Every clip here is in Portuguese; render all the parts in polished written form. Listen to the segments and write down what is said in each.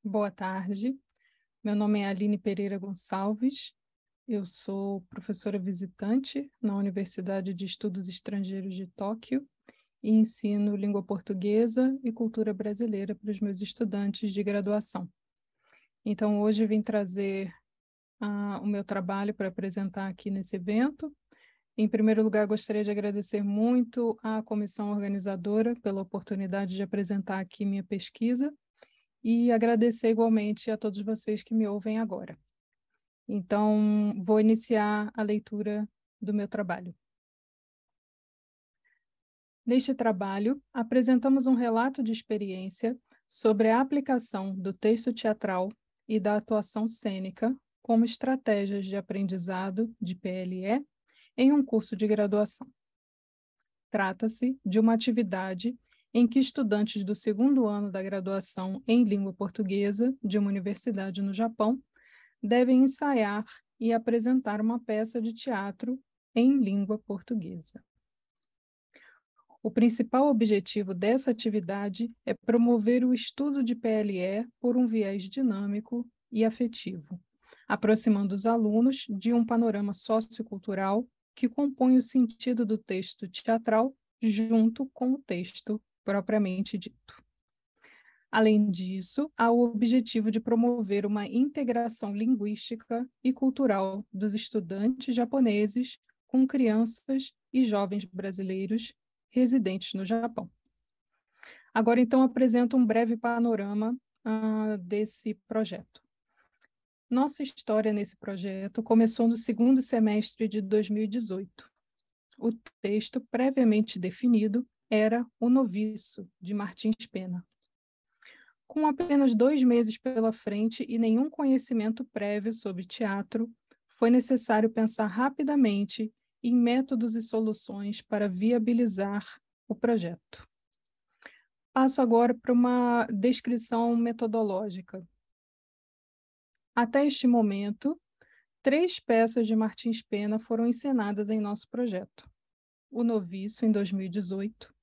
Boa tarde, meu nome é Aline Pereira Gonçalves, eu sou professora visitante na Universidade de Estudos Estrangeiros de Tóquio e ensino língua portuguesa e cultura brasileira para os meus estudantes de graduação. Então, hoje vim trazer o meu trabalho para apresentar aqui nesse evento. Em primeiro lugar, gostaria de agradecer muito à comissão organizadora pela oportunidade de apresentar aqui minha pesquisa e agradecer igualmente a todos vocês que me ouvem agora. Então, vou iniciar a leitura do meu trabalho. Neste trabalho, apresentamos um relato de experiência sobre a aplicação do texto teatral e da atuação cênica como estratégias de aprendizado de PLE em um curso de graduação. Trata-se de uma atividade em que estudantes do segundo ano da graduação em língua portuguesa de uma universidade no Japão devem ensaiar e apresentar uma peça de teatro em língua portuguesa. O principal objetivo dessa atividade é promover o estudo de PLE por um viés dinâmico e afetivo, aproximando os alunos de um panorama sociocultural que compõe o sentido do texto teatral junto com o texto propriamente dito. Além disso, há o objetivo de promover uma integração linguística e cultural dos estudantes japoneses com crianças e jovens brasileiros residentes no Japão. Agora, então, apresento um breve panorama desse projeto. Nossa história nesse projeto começou no segundo semestre de 2018. O texto previamente definido era O Noviço, de Martins Pena. Com apenas 2 meses pela frente e nenhum conhecimento prévio sobre teatro, foi necessário pensar rapidamente em métodos e soluções para viabilizar o projeto. Passo agora para uma descrição metodológica. Até este momento, 3 peças de Martins Pena foram encenadas em nosso projeto. O Noviço, em 2018,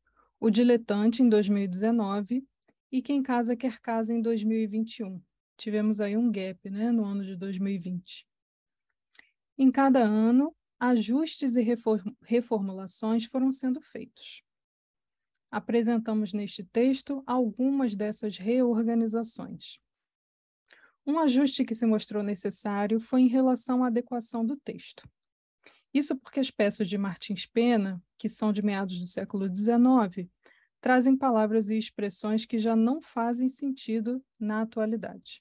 O Diletante, em 2019, e Quem Casa Quer Casa, em 2021. Tivemos aí um gap, né, no ano de 2020. Em cada ano, ajustes e reformulações foram sendo feitos. Apresentamos neste texto algumas dessas reorganizações. Um ajuste que se mostrou necessário foi em relação à adequação do texto. Isso porque as peças de Martins Pena, que são de meados do século XIX, trazem palavras e expressões que já não fazem sentido na atualidade.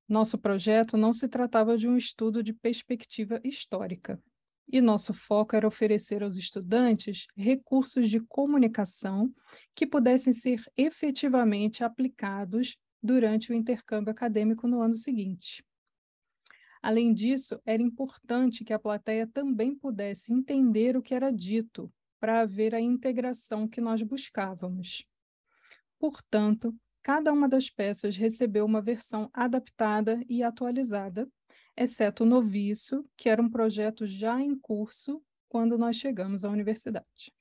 Nosso projeto não se tratava de um estudo de perspectiva histórica, e nosso foco era oferecer aos estudantes recursos de comunicação que pudessem ser efetivamente aplicados durante o intercâmbio acadêmico no ano seguinte. Além disso, era importante que a plateia também pudesse entender o que era dito, para haver a integração que nós buscávamos. Portanto, cada uma das peças recebeu uma versão adaptada e atualizada, exceto o Noviço, que era um projeto já em curso quando nós chegamos à universidade.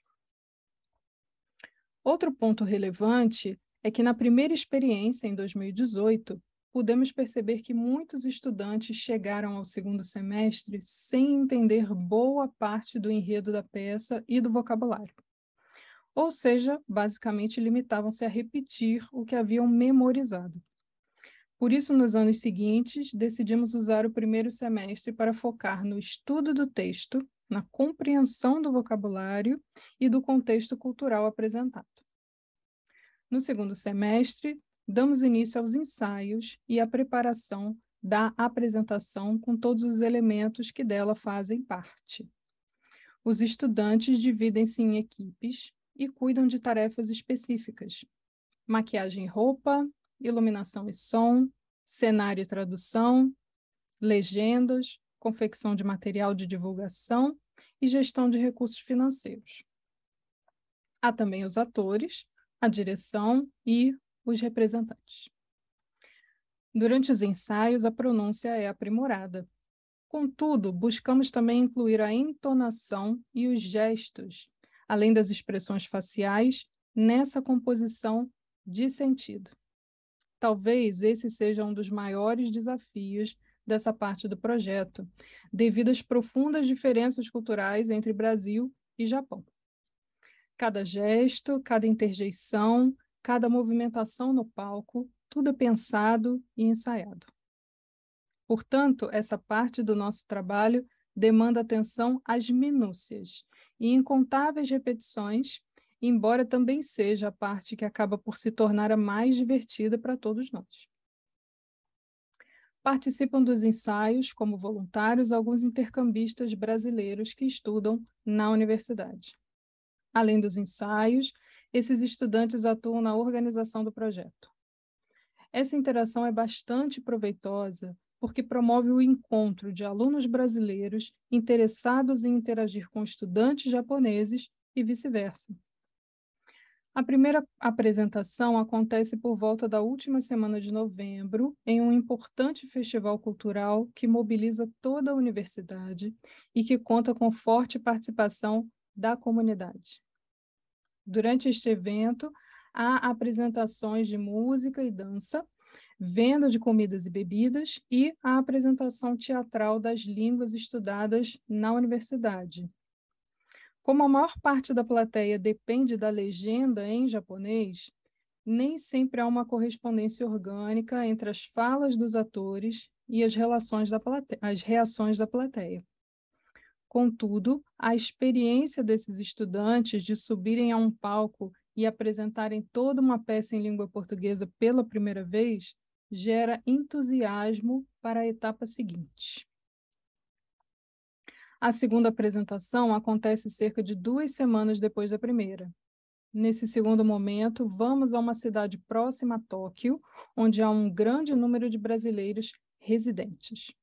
Outro ponto relevante é que na primeira experiência, em 2018, pudemos perceber que muitos estudantes chegaram ao segundo semestre sem entender boa parte do enredo da peça e do vocabulário. Ou seja, basicamente limitavam-se a repetir o que haviam memorizado. Por isso, nos anos seguintes, decidimos usar o primeiro semestre para focar no estudo do texto, na compreensão do vocabulário e do contexto cultural apresentado. No segundo semestre, damos início aos ensaios e à preparação da apresentação com todos os elementos que dela fazem parte. Os estudantes dividem-se em equipes e cuidam de tarefas específicas: maquiagem e roupa, iluminação e som, cenário e tradução, legendas, confecção de material de divulgação e gestão de recursos financeiros. Há também os atores, a direção e os representantes. Durante os ensaios, a pronúncia é aprimorada. Contudo, buscamos também incluir a entonação e os gestos, além das expressões faciais, nessa composição de sentido. Talvez esse seja um dos maiores desafios dessa parte do projeto, devido às profundas diferenças culturais entre Brasil e Japão. Cada gesto, cada interjeição, cada movimentação no palco, tudo é pensado e ensaiado. Portanto, essa parte do nosso trabalho demanda atenção às minúcias e incontáveis repetições, embora também seja a parte que acaba por se tornar a mais divertida para todos nós. Participam dos ensaios, como voluntários, alguns intercambistas brasileiros que estudam na universidade. Além dos ensaios, esses estudantes atuam na organização do projeto. Essa interação é bastante proveitosa porque promove o encontro de alunos brasileiros interessados em interagir com estudantes japoneses e vice-versa. A primeira apresentação acontece por volta da última semana de novembro, em um importante festival cultural que mobiliza toda a universidade e que conta com forte participação da comunidade. Durante este evento, há apresentações de música e dança, venda de comidas e bebidas e a apresentação teatral das línguas estudadas na universidade. Como a maior parte da plateia depende da legenda em japonês, nem sempre há uma correspondência orgânica entre as falas dos atores e as reações da plateia. Contudo, a experiência desses estudantes de subirem a um palco e apresentarem toda uma peça em língua portuguesa pela primeira vez gera entusiasmo para a etapa seguinte. A segunda apresentação acontece cerca de 2 semanas depois da primeira. Nesse segundo momento, vamos a uma cidade próxima a Tóquio, onde há um grande número de brasileiros residentes.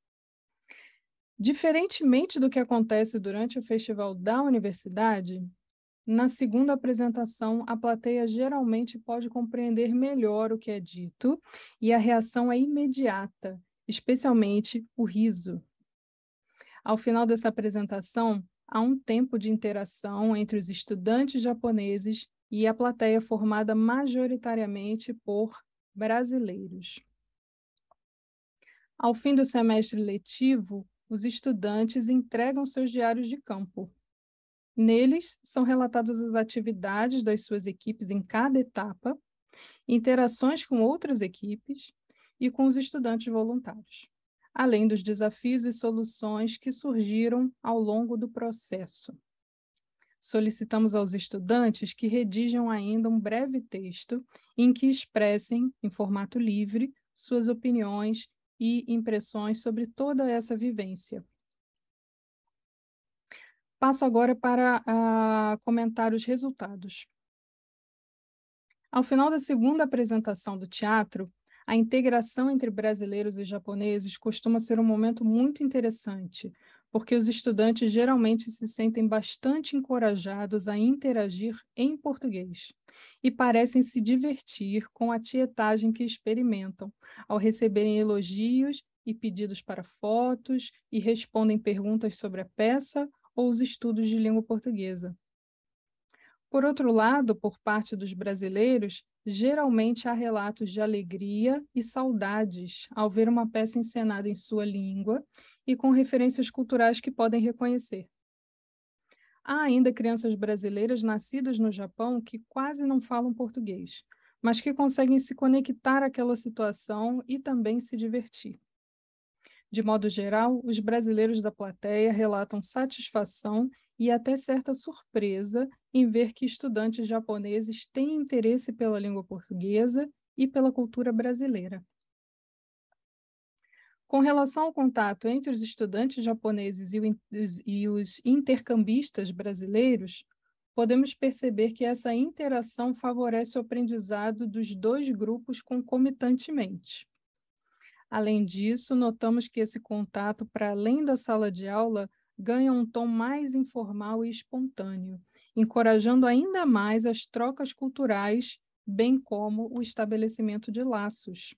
Diferentemente do que acontece durante o festival da universidade, na segunda apresentação, a plateia geralmente pode compreender melhor o que é dito e a reação é imediata, especialmente o riso. Ao final dessa apresentação, há um tempo de interação entre os estudantes japoneses e a plateia formada majoritariamente por brasileiros. Ao fim do semestre letivo, os estudantes entregam seus diários de campo. Neles, são relatadas as atividades das suas equipes em cada etapa, interações com outras equipes e com os estudantes voluntários, além dos desafios e soluções que surgiram ao longo do processo. Solicitamos aos estudantes que redigam ainda um breve texto em que expressem, em formato livre, suas opiniões e impressões sobre toda essa vivência. Passo agora para comentar os resultados. Ao final da segunda apresentação do teatro, a integração entre brasileiros e japoneses costuma ser um momento muito interessante, porque os estudantes geralmente se sentem bastante encorajados a interagir em português e parecem se divertir com a tietagem que experimentam, ao receberem elogios e pedidos para fotos e respondem perguntas sobre a peça ou os estudos de língua portuguesa. Por outro lado, por parte dos brasileiros, geralmente há relatos de alegria e saudades ao ver uma peça encenada em sua língua e com referências culturais que podem reconhecer. Há ainda crianças brasileiras nascidas no Japão que quase não falam português, mas que conseguem se conectar àquela situação e também se divertir. De modo geral, os brasileiros da plateia relatam satisfação e até certa surpresa em ver que estudantes japoneses têm interesse pela língua portuguesa e pela cultura brasileira. Com relação ao contato entre os estudantes japoneses e os intercambistas brasileiros, podemos perceber que essa interação favorece o aprendizado dos dois grupos concomitantemente. Além disso, notamos que esse contato, para além da sala de aula, ganha um tom mais informal e espontâneo, encorajando ainda mais as trocas culturais, bem como o estabelecimento de laços.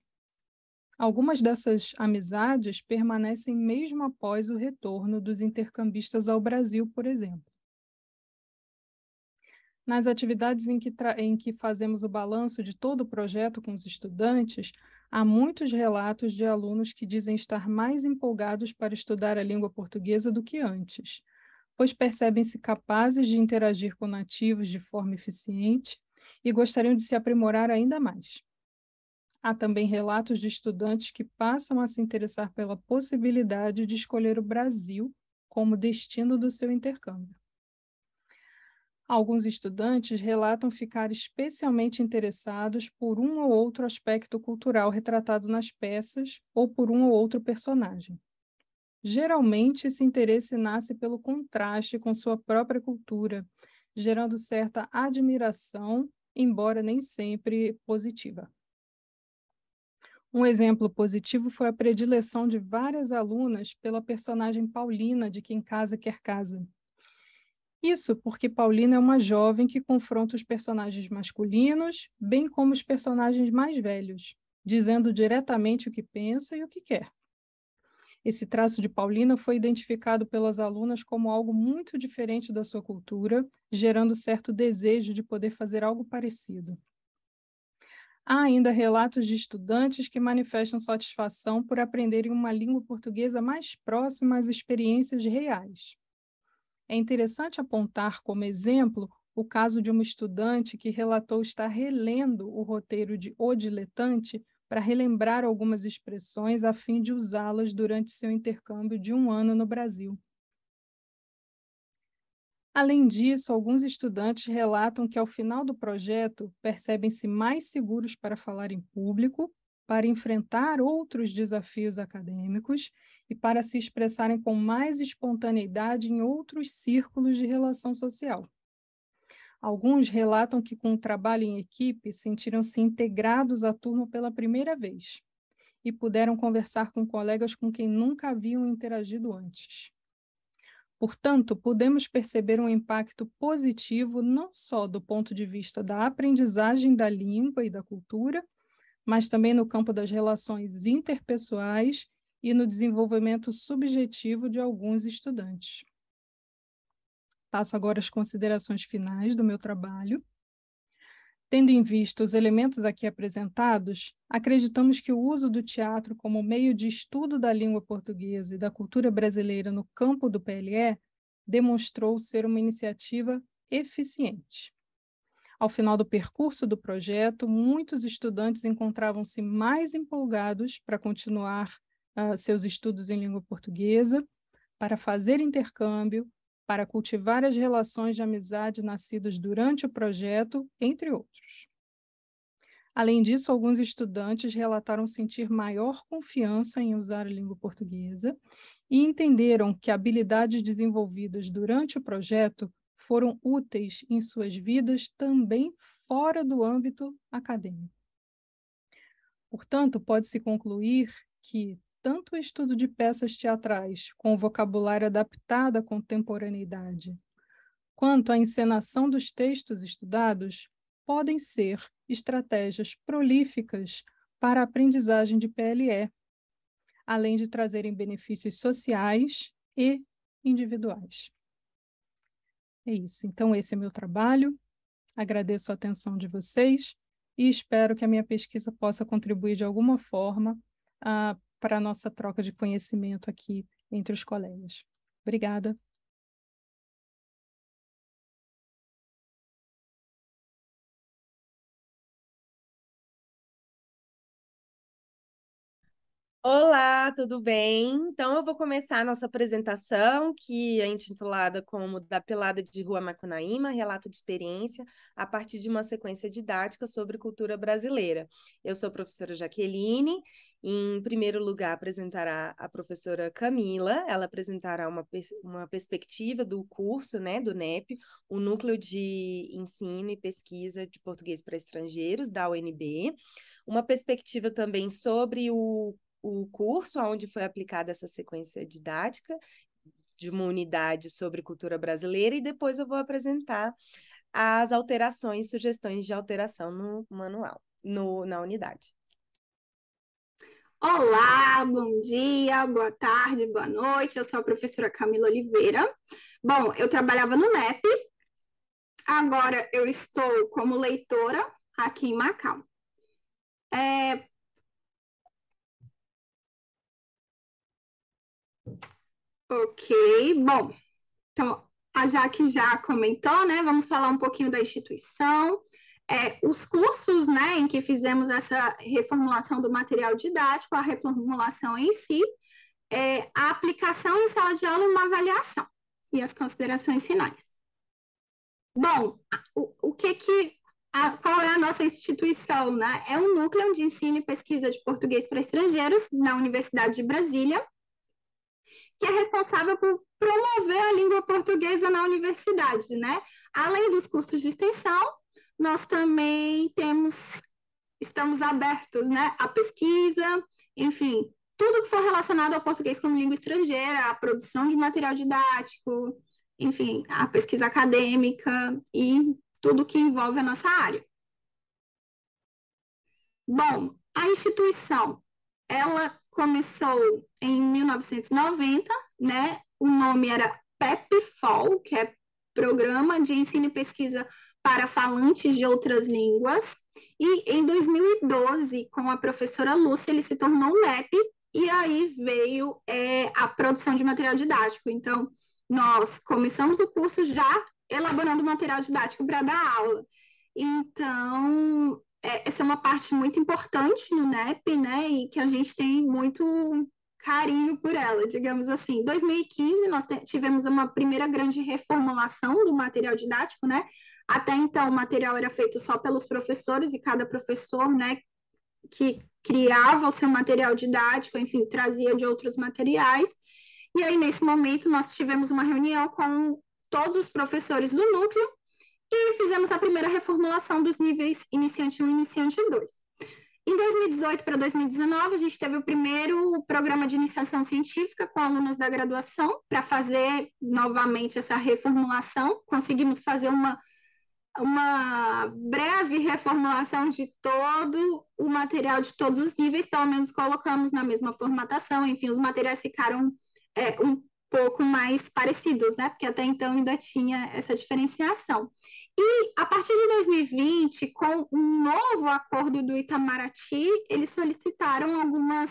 Algumas dessas amizades permanecem mesmo após o retorno dos intercambistas ao Brasil, por exemplo. Nas atividades em que fazemos o balanço de todo o projeto com os estudantes, há muitos relatos de alunos que dizem estar mais empolgados para estudar a língua portuguesa do que antes, pois percebem-se capazes de interagir com nativos de forma eficiente e gostariam de se aprimorar ainda mais. Há também relatos de estudantes que passam a se interessar pela possibilidade de escolher o Brasil como destino do seu intercâmbio. Alguns estudantes relatam ficar especialmente interessados por um ou outro aspecto cultural retratado nas peças ou por um ou outro personagem. Geralmente, esse interesse nasce pelo contraste com sua própria cultura, gerando certa admiração, embora nem sempre positiva. Um exemplo positivo foi a predileção de várias alunas pela personagem Paulina de Quem Casa Quer Casa. Isso porque Paulina é uma jovem que confronta os personagens masculinos, bem como os personagens mais velhos, dizendo diretamente o que pensa e o que quer. Esse traço de Paulina foi identificado pelas alunas como algo muito diferente da sua cultura, gerando certo desejo de poder fazer algo parecido. Há ainda relatos de estudantes que manifestam satisfação por aprenderem uma língua portuguesa mais próxima às experiências reais. É interessante apontar como exemplo o caso de uma estudante que relatou estar relendo o roteiro de O Diletante para relembrar algumas expressões a fim de usá-las durante seu intercâmbio de 1 ano no Brasil. Além disso, alguns estudantes relatam que, ao final do projeto, percebem-se mais seguros para falar em público, para enfrentar outros desafios acadêmicos e para se expressarem com mais espontaneidade em outros círculos de relação social. Alguns relatam que, com o trabalho em equipe, sentiram-se integrados à turma pela primeira vez e puderam conversar com colegas com quem nunca haviam interagido antes. Portanto, podemos perceber um impacto positivo não só do ponto de vista da aprendizagem da língua e da cultura, mas também no campo das relações interpessoais e no desenvolvimento subjetivo de alguns estudantes. Passo agora às considerações finais do meu trabalho. Tendo em vista os elementos aqui apresentados, acreditamos que o uso do teatro como meio de estudo da língua portuguesa e da cultura brasileira no campo do PLE demonstrou ser uma iniciativa eficiente. Ao final do percurso do projeto, muitos estudantes encontravam-se mais empolgados para continuar seus estudos em língua portuguesa, para fazer intercâmbio, para cultivar as relações de amizade nascidas durante o projeto, entre outros. Além disso, alguns estudantes relataram sentir maior confiança em usar a língua portuguesa e entenderam que habilidades desenvolvidas durante o projeto foram úteis em suas vidas também fora do âmbito acadêmico. Portanto, pode-se concluir que tanto o estudo de peças teatrais com vocabulário adaptado à contemporaneidade, quanto a encenação dos textos estudados podem ser estratégias prolíficas para a aprendizagem de PLE, além de trazerem benefícios sociais e individuais. É isso. Então, esse é meu trabalho. Agradeço a atenção de vocês e espero que a minha pesquisa possa contribuir de alguma forma para a nossa troca de conhecimento aqui entre os colegas. Obrigada. Olá, tudo bem? Então, eu vou começar a nossa apresentação, que é intitulada como Da Pelada de Rua Macunaíma, Relato de Experiência, a partir de uma sequência didática sobre cultura brasileira. Eu sou a professora Jaqueline, e, em primeiro lugar apresentará a professora Camila, ela apresentará uma perspectiva do curso, né, do NEP, o Núcleo de Ensino e Pesquisa de Português para Estrangeiros, da UNB, uma perspectiva também sobre o curso onde foi aplicada essa sequência didática de uma unidade sobre cultura brasileira e depois eu vou apresentar as alterações, sugestões de alteração no manual, na unidade. Olá, bom dia, boa tarde, boa noite. Eu sou a professora Camila Oliveira. Bom, eu trabalhava no NEP Agora eu estou como leitora aqui em Macau. Ok, bom, então a Jaque já comentou, né? Vamos falar um pouquinho da instituição. Os cursos, né, em que fizemos essa reformulação do material didático, a reformulação em si, a aplicação em sala de aula e uma avaliação, e as considerações finais. Bom, qual é a nossa instituição, né? É um núcleo de ensino e pesquisa de português para estrangeiros na Universidade de Brasília, que é responsável por promover a língua portuguesa na universidade, né? Além dos cursos de extensão, nós também estamos abertos, né, à pesquisa, enfim, tudo que for relacionado ao português como língua estrangeira, a produção de material didático, enfim, a pesquisa acadêmica e tudo que envolve a nossa área. Bom, a instituição, ela começou em 1990, né? O nome era PEPFOL, que é Programa de Ensino e Pesquisa para Falantes de Outras Línguas. E em 2012, com a professora Lúcia, ele se tornou um NEP, e aí veio a produção de material didático. Então, nós começamos o curso já elaborando material didático para dar aula. Então, essa é uma parte muito importante no NEP, né? E que a gente tem muito carinho por ela, digamos assim. Em 2015, nós tivemos uma primeira grande reformulação do material didático, né? Até então, o material era feito só pelos professores e cada professor, né, que criava o seu material didático, enfim, trazia de outros materiais. E aí, nesse momento, nós tivemos uma reunião com todos os professores do núcleo e fizemos a primeira reformulação dos níveis iniciante 1 e iniciante 2. Em 2018 para 2019, a gente teve o primeiro programa de iniciação científica com alunos da graduação para fazer novamente essa reformulação. Conseguimos fazer uma breve reformulação de todo o material de todos os níveis, pelo menos colocamos na mesma formatação, enfim, os materiais ficaram um pouco mais parecidos, né? Porque até então ainda tinha essa diferenciação. E a partir de 2020, com um novo acordo do Itamaraty, eles solicitaram algumas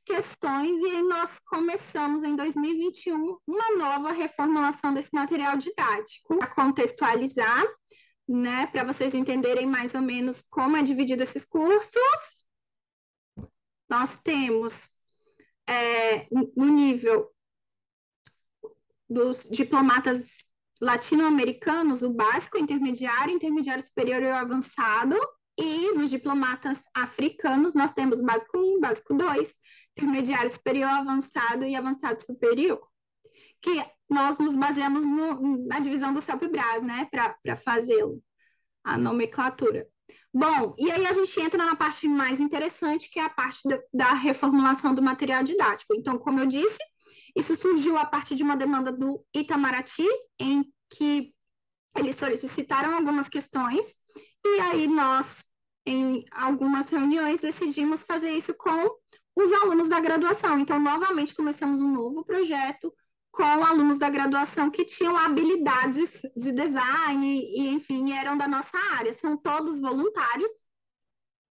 questões e nós começamos em 2021 uma nova reformulação desse material didático, para contextualizar, né, para vocês entenderem mais ou menos como é dividido esses cursos. Nós temos no nível dos diplomatas latino-americanos, o básico, intermediário, intermediário superior e o avançado. E nos diplomatas africanos, nós temos básico 1, básico 2, intermediário superior, avançado e avançado superior. Que nós nos baseamos na divisão do CELPE-BRAS, né, para fazê-lo, a nomenclatura. Bom, e aí a gente entra na parte mais interessante, que é a parte da reformulação do material didático. Então, como eu disse, isso surgiu a partir de uma demanda do Itamaraty, em que eles solicitaram algumas questões, e aí nós, em algumas reuniões, decidimos fazer isso com os alunos da graduação. Então, novamente, começamos um novo projeto com alunos da graduação que tinham habilidades de design e, enfim, eram da nossa área. São todos voluntários,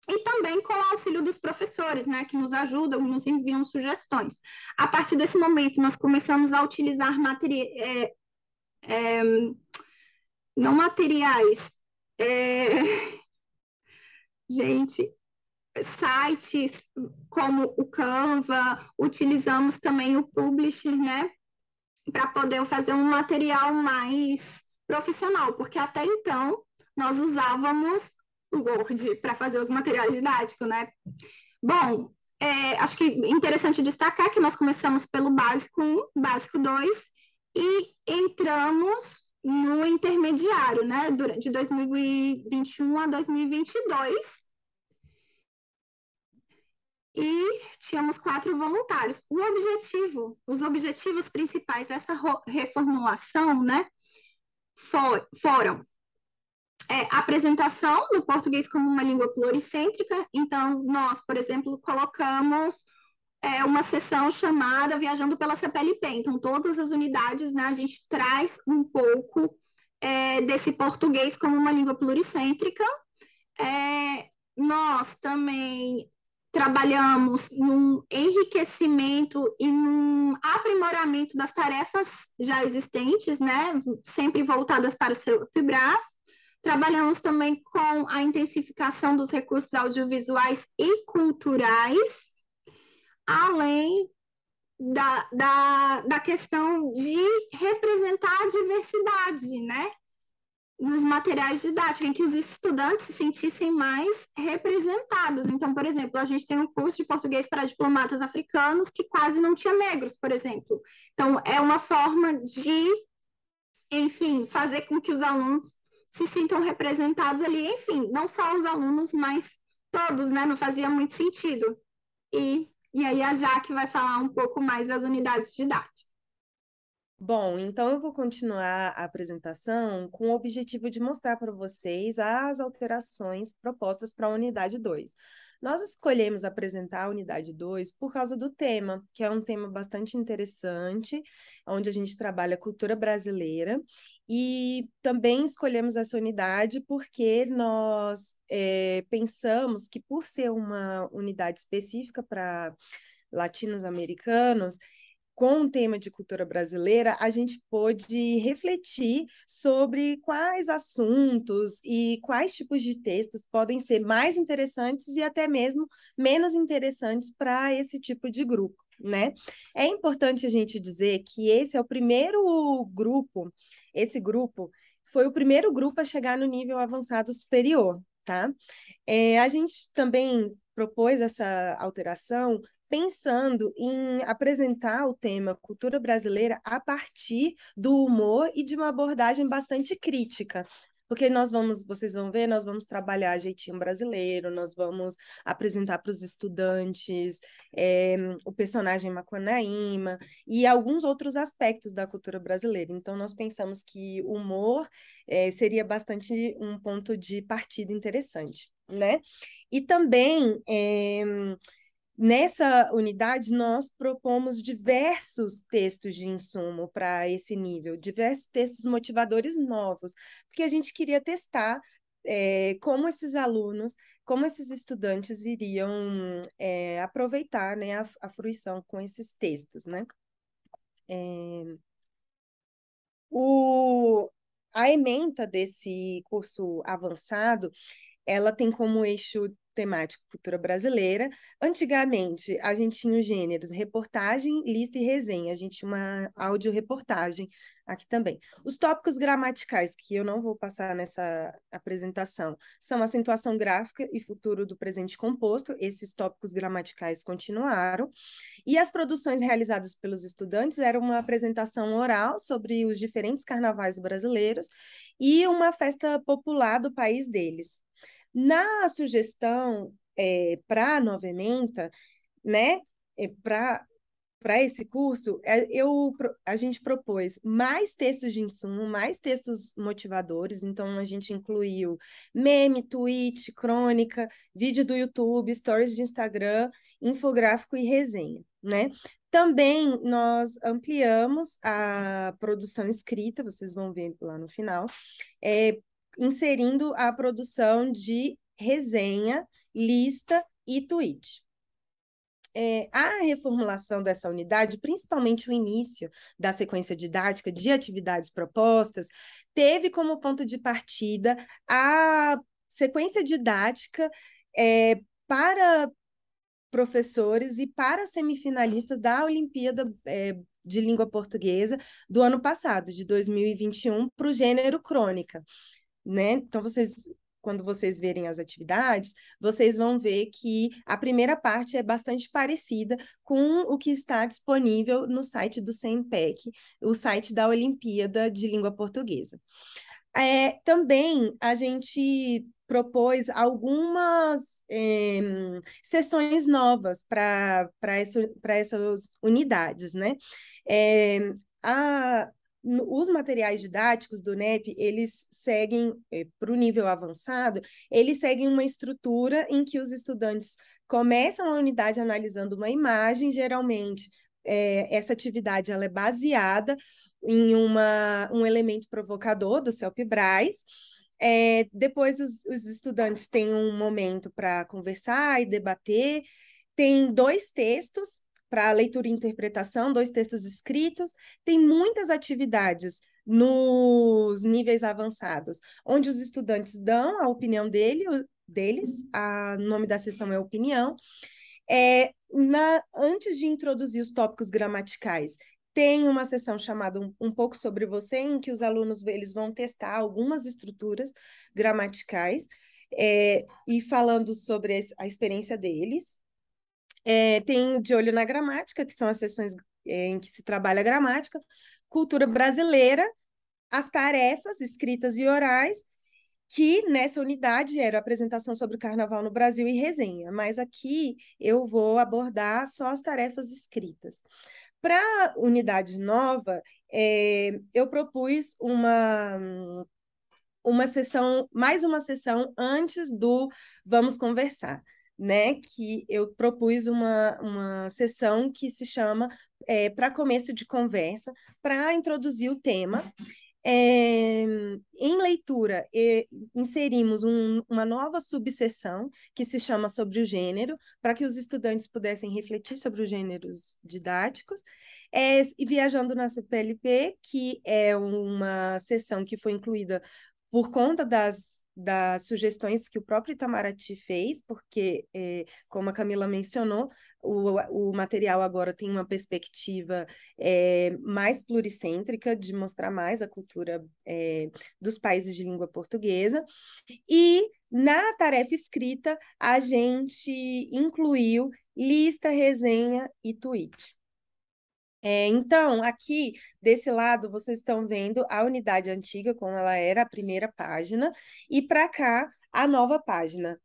e também com o auxílio dos professores, né, que nos ajudam, nos enviam sugestões. A partir desse momento, nós começamos a utilizar não materiais, sites como o Canva, utilizamos também o Publisher, né, para poder fazer um material mais profissional, porque até então nós usávamos o Word para fazer os materiais didáticos, né? Bom, acho que é interessante destacar que nós começamos pelo básico 1, básico 2 e entramos no intermediário, né? De 2021 a 2022. E tínhamos 4 voluntários. Os objetivos principais dessa reformulação, né, foram apresentação do português como uma língua pluricêntrica. Então, nós, por exemplo, colocamos uma sessão chamada Viajando pela CPLP. Então, todas as unidades, né, a gente traz um pouco desse português como uma língua pluricêntrica. Nós também trabalhamos num enriquecimento e num aprimoramento das tarefas já existentes, né? Sempre voltadas para o CELP-Brás. Trabalhamos também com a intensificação dos recursos audiovisuais e culturais, além da questão de representar a diversidade, né? Nos materiais didáticos, em que os estudantes se sentissem mais representados. Então, por exemplo, a gente tem um curso de português para diplomatas africanos que quase não tinha negros, por exemplo. Então, é uma forma de, enfim, fazer com que os alunos se sintam representados ali. Enfim, não só os alunos, mas todos, né? Não fazia muito sentido. E aí a Jaque vai falar um pouco mais das unidades didáticas. Bom, então eu vou continuar a apresentação com o objetivo de mostrar para vocês as alterações propostas para a unidade 2. Nós escolhemos apresentar a unidade 2 por causa do tema, que é um tema bastante interessante, onde a gente trabalha cultura brasileira, e também escolhemos essa unidade porque nós pensamos que, por ser uma unidade específica para latinos-americanos, com o tema de cultura brasileira, a gente pôde refletir sobre quais assuntos e quais tipos de textos podem ser mais interessantes e até mesmo menos interessantes para esse tipo de grupo, né? É importante a gente dizer que esse é o primeiro grupo, esse grupo foi o primeiro grupo a chegar no nível avançado superior, tá? A gente também propôs essa alteração pensando em apresentar o tema cultura brasileira a partir do humor e de uma abordagem bastante crítica. Porque vocês vão ver, nós vamos trabalhar jeitinho brasileiro, nós vamos apresentar para os estudantes o personagem Macunaíma e alguns outros aspectos da cultura brasileira. Então, nós pensamos que o humor seria bastante um ponto de partida interessante, né? E também nessa unidade, nós propomos diversos textos de insumo para esse nível, diversos textos motivadores novos, porque a gente queria testar como esses alunos, como esses estudantes iriam aproveitar, né, a fruição com esses textos, né? A ementa desse curso avançado, ela tem como eixo temático cultura brasileira. Antigamente, a gente tinha os gêneros reportagem, lista e resenha. A gente tinha uma áudio-reportagem aqui também. Os tópicos gramaticais, que eu não vou passar nessa apresentação, são acentuação gráfica e futuro do presente composto. Esses tópicos gramaticais continuaram. E as produções realizadas pelos estudantes eram uma apresentação oral sobre os diferentes carnavais brasileiros e uma festa popular do país deles. Na sugestão para a Nova Ementa, né, para esse curso, a gente propôs mais textos de insumo, mais textos motivadores, então a gente incluiu meme, tweet, crônica, vídeo do YouTube, stories de Instagram, infográfico e resenha, né? Também nós ampliamos a produção escrita, vocês vão ver lá no final, inserindo a produção de resenha, lista e tweet. A reformulação dessa unidade, principalmente o início da sequência didática de atividades propostas, teve como ponto de partida a sequência didática para professores e para semifinalistas da Olimpíada de Língua Portuguesa do ano passado, de 2021, para o gênero crônica, né? Então, quando vocês verem as atividades, vocês vão ver que a primeira parte é bastante parecida com o que está disponível no site do CENPEC, o site da Olimpíada de Língua Portuguesa. Também a gente propôs algumas sessões novas para essas unidades, né? Os materiais didáticos do NEP, eles seguem, para o nível avançado, eles seguem uma estrutura em que os estudantes começam a unidade analisando uma imagem, geralmente essa atividade ela é baseada em um elemento provocador do Self-Braz. Depois os estudantes têm um momento para conversar e debater. Tem 2 textos para leitura e interpretação, 2 textos escritos. Tem muitas atividades nos níveis avançados, onde os estudantes dão a opinião deles, o nome da sessão é opinião. Antes de introduzir os tópicos gramaticais, tem uma sessão chamada um pouco sobre você, em que os alunos eles vão testar algumas estruturas gramaticais e falando sobre a experiência deles. Tem De Olho na Gramática, que são as sessões em que se trabalha a gramática, cultura brasileira, as tarefas escritas e orais, que nessa unidade era a apresentação sobre o Carnaval no Brasil e resenha, mas aqui eu vou abordar só as tarefas escritas. Para a unidade nova, eu propus mais uma sessão antes do Vamos Conversar, né? Que eu propus uma sessão que se chama para começo de conversa, para introduzir o tema. Em leitura, inserimos uma nova subseção que se chama Sobre o Gênero, para que os estudantes pudessem refletir sobre os gêneros didáticos. E Viajando na CPLP, que é uma sessão que foi incluída por conta das sugestões que o próprio Itamaraty fez, porque, como a Camila mencionou, o material agora tem uma perspectiva mais pluricêntrica, de mostrar mais a cultura dos países de língua portuguesa. E na tarefa escrita, a gente incluiu lista, resenha e tweet. Então, aqui, desse lado, vocês estão vendo a unidade antiga, como ela era, a primeira página, e para cá, a nova página,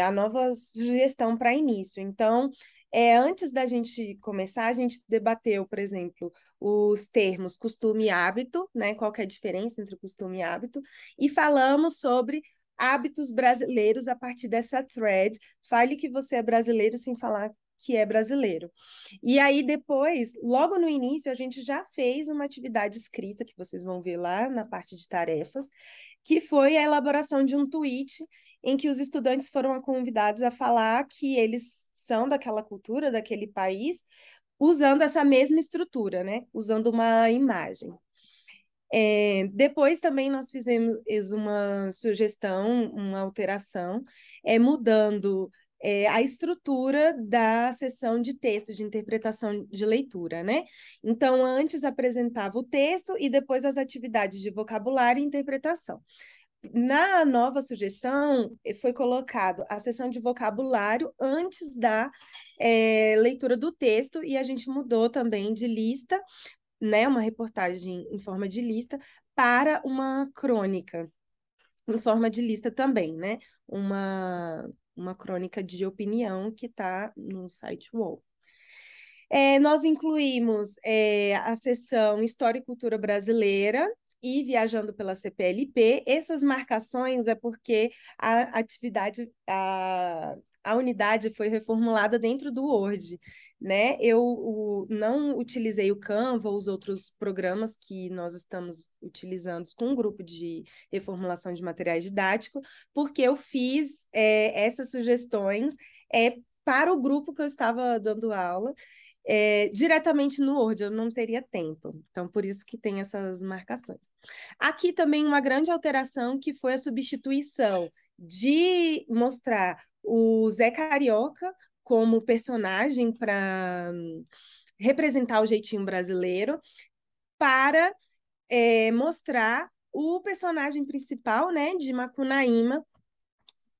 a nova sugestão para início. Então, antes da gente começar, a gente debateu, por exemplo, os termos costume e hábito, né? Qual que é a diferença entre costume e hábito, e falamos sobre hábitos brasileiros a partir dessa thread. Fale que você é brasileiro sem falar que é brasileiro. E aí depois, logo no início, a gente já fez uma atividade escrita, que vocês vão ver lá na parte de tarefas, que foi a elaboração de um tweet em que os estudantes foram convidados a falar que eles são daquela cultura, daquele país, usando essa mesma estrutura, né? Usando uma imagem. Depois também nós fizemos uma sugestão, uma alteração, mudando a estrutura da sessão de texto, de interpretação de leitura, né? Então, antes apresentava o texto e depois as atividades de vocabulário e interpretação. Na nova sugestão, foi colocado a sessão de vocabulário antes da leitura do texto, e a gente mudou também de lista, né, uma reportagem em forma de lista, para uma crônica em forma de lista também, né? Uma crônica de opinião que está no site UOL. Nós incluímos a seção História e Cultura Brasileira e Viajando pela CPLP. Essas marcações é porque a atividade, a unidade foi reformulada dentro do Word, né? Eu não utilizei o Canva ou os outros programas que nós estamos utilizando com um grupo de reformulação de materiais didáticos, porque eu fiz essas sugestões para o grupo que eu estava dando aula, diretamente no Word, eu não teria tempo. Então, por isso que tem essas marcações. Aqui também uma grande alteração, que foi a substituição de mostrar o Zé Carioca como personagem para representar o jeitinho brasileiro, para mostrar o personagem principal, né, de Macunaíma,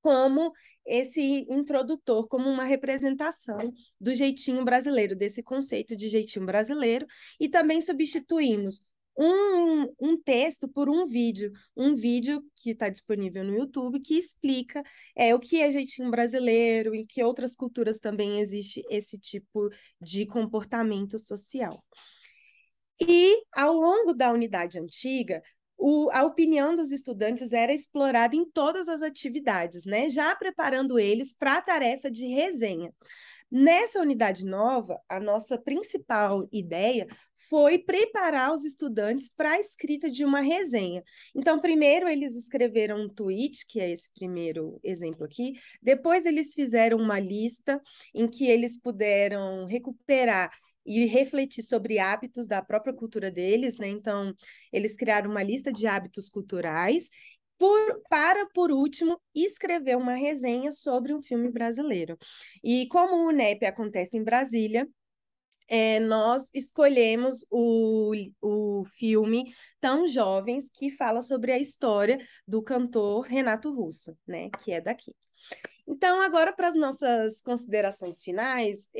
como esse introdutor, como uma representação do jeitinho brasileiro, desse conceito de jeitinho brasileiro, e também substituímos um texto por um vídeo que está disponível no YouTube, que explica o que é jeitinho brasileiro e que outras culturas também existe esse tipo de comportamento social. E, ao longo da unidade antiga, a opinião dos estudantes era explorada em todas as atividades, né? Já preparando eles para a tarefa de resenha. Nessa unidade nova, a nossa principal ideia foi preparar os estudantes para a escrita de uma resenha. Então, primeiro eles escreveram um tweet, que é esse primeiro exemplo aqui, depois eles fizeram uma lista em que eles puderam recuperar e refletir sobre hábitos da própria cultura deles, né? Então, eles criaram uma lista de hábitos culturais por último, escrever uma resenha sobre um filme brasileiro. E como o NEP acontece em Brasília, nós escolhemos o filme Tão Jovens, que fala sobre a história do cantor Renato Russo, né, que é daqui. Então, agora para as nossas considerações finais,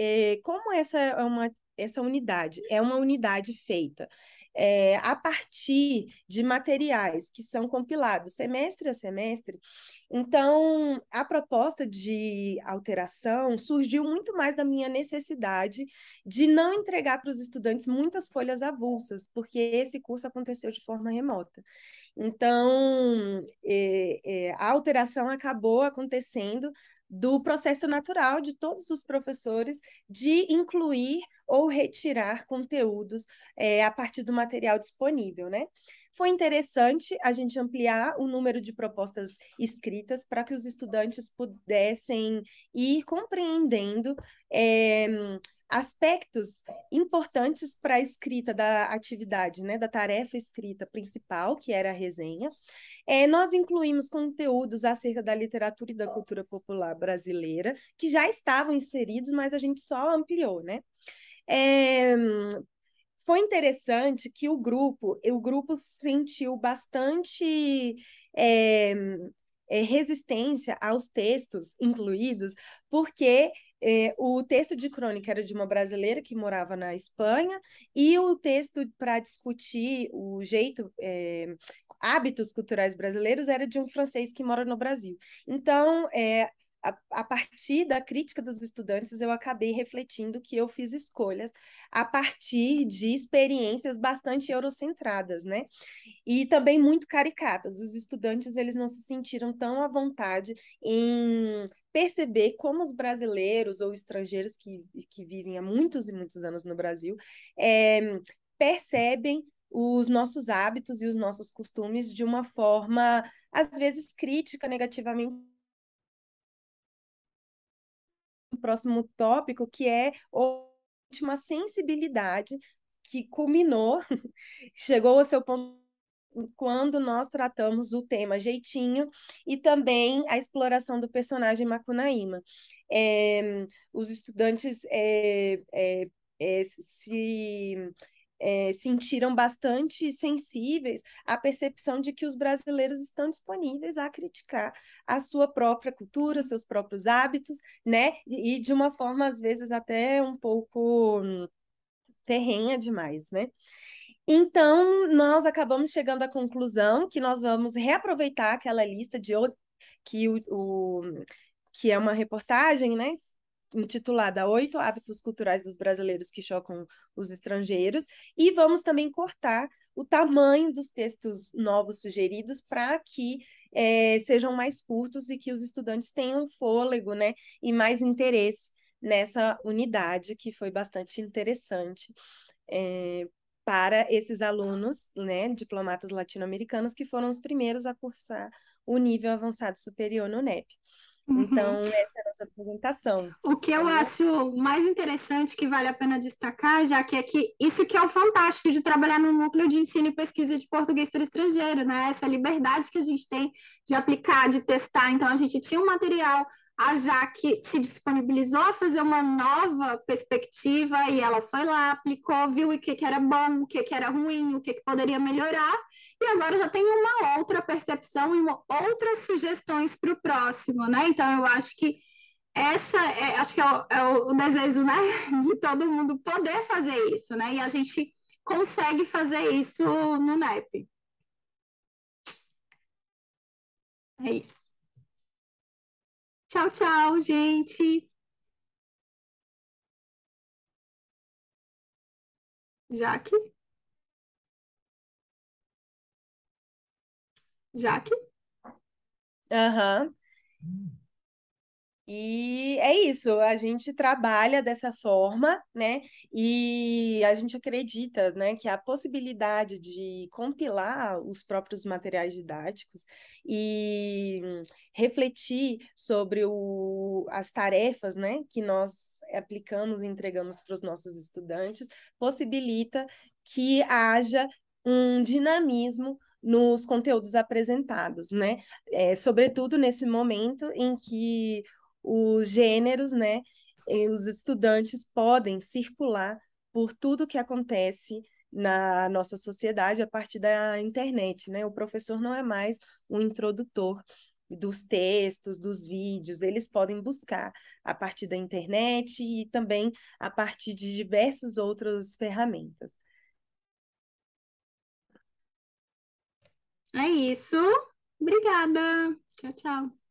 como essa unidade é uma unidade feita a partir de materiais que são compilados semestre a semestre, então a proposta de alteração surgiu muito mais da minha necessidade de não entregar para os estudantes muitas folhas avulsas, porque esse curso aconteceu de forma remota. Então, a alteração acabou acontecendo do processo natural de todos os professores de incluir ou retirar conteúdos a partir do material disponível, né? Foi interessante a gente ampliar o número de propostas escritas para que os estudantes pudessem ir compreendendo aspectos importantes para a escrita da atividade, né, da tarefa escrita principal, que era a resenha. Nós incluímos conteúdos acerca da literatura e da cultura popular brasileira, que já estavam inseridos, mas a gente só ampliou, né? Foi interessante que o grupo sentiu bastante resistência aos textos incluídos, porque o texto de crônica era de uma brasileira que morava na Espanha, e o texto para discutir o jeito, hábitos culturais brasileiros era de um francês que mora no Brasil. Então, a partir da crítica dos estudantes, eu acabei refletindo que eu fiz escolhas a partir de experiências bastante eurocentradas, né? E também muito caricatas. Os estudantes, eles não se sentiram tão à vontade em perceber como os brasileiros ou estrangeiros que vivem há muitos e muitos anos no Brasil percebem os nossos hábitos e os nossos costumes de uma forma, às vezes, crítica, negativamente. O próximo tópico, que é a última sensibilidade, que culminou, chegou ao seu ponto quando nós tratamos o tema jeitinho e também a exploração do personagem Macunaíma. Os estudantes se sentiram bastante sensíveis à percepção de que os brasileiros estão disponíveis a criticar a sua própria cultura, seus próprios hábitos, né? E de uma forma, às vezes, até um pouco ferrenha demais, né? Então, nós acabamos chegando à conclusão que nós vamos reaproveitar aquela lista que, que é uma reportagem, né? Intitulada Oito Hábitos Culturais dos Brasileiros que Chocam os Estrangeiros, e vamos também cortar o tamanho dos textos novos sugeridos para que sejam mais curtos e que os estudantes tenham fôlego, né, e mais interesse nessa unidade, que foi bastante interessante para esses alunos, né, diplomatas latino-americanos, que foram os primeiros a cursar o nível avançado superior no NEP. Então, essa é a nossa apresentação. O que eu acho mais interessante que vale a pena destacar, já que é que isso que é o fantástico de trabalhar no núcleo de ensino e pesquisa de português para estrangeiro, né? Essa liberdade que a gente tem de aplicar, de testar. Então, a gente tinha um material, a Jaque se disponibilizou a fazer uma nova perspectiva e ela foi lá, aplicou, viu o que era bom, o que era ruim, o que poderia melhorar, e agora já tem uma outra percepção e outras sugestões para o próximo, né? Então, eu acho que acho que é o desejo, né, de todo mundo poder fazer isso, né? E a gente consegue fazer isso no NEP. É isso. Tchau, tchau, gente. Jaque? Jaque? Aham. E é isso, a gente trabalha dessa forma, né? E a gente acredita, né, que a possibilidade de compilar os próprios materiais didáticos e refletir sobre as tarefas, né, que nós aplicamos e entregamos para os nossos estudantes, possibilita que haja um dinamismo nos conteúdos apresentados, né? Sobretudo nesse momento em que os gêneros, né, e os estudantes podem circular por tudo que acontece na nossa sociedade a partir da internet, né? O professor não é mais o introdutor dos textos, dos vídeos, eles podem buscar a partir da internet e também a partir de diversas outras ferramentas. É isso. Obrigada. Tchau, tchau.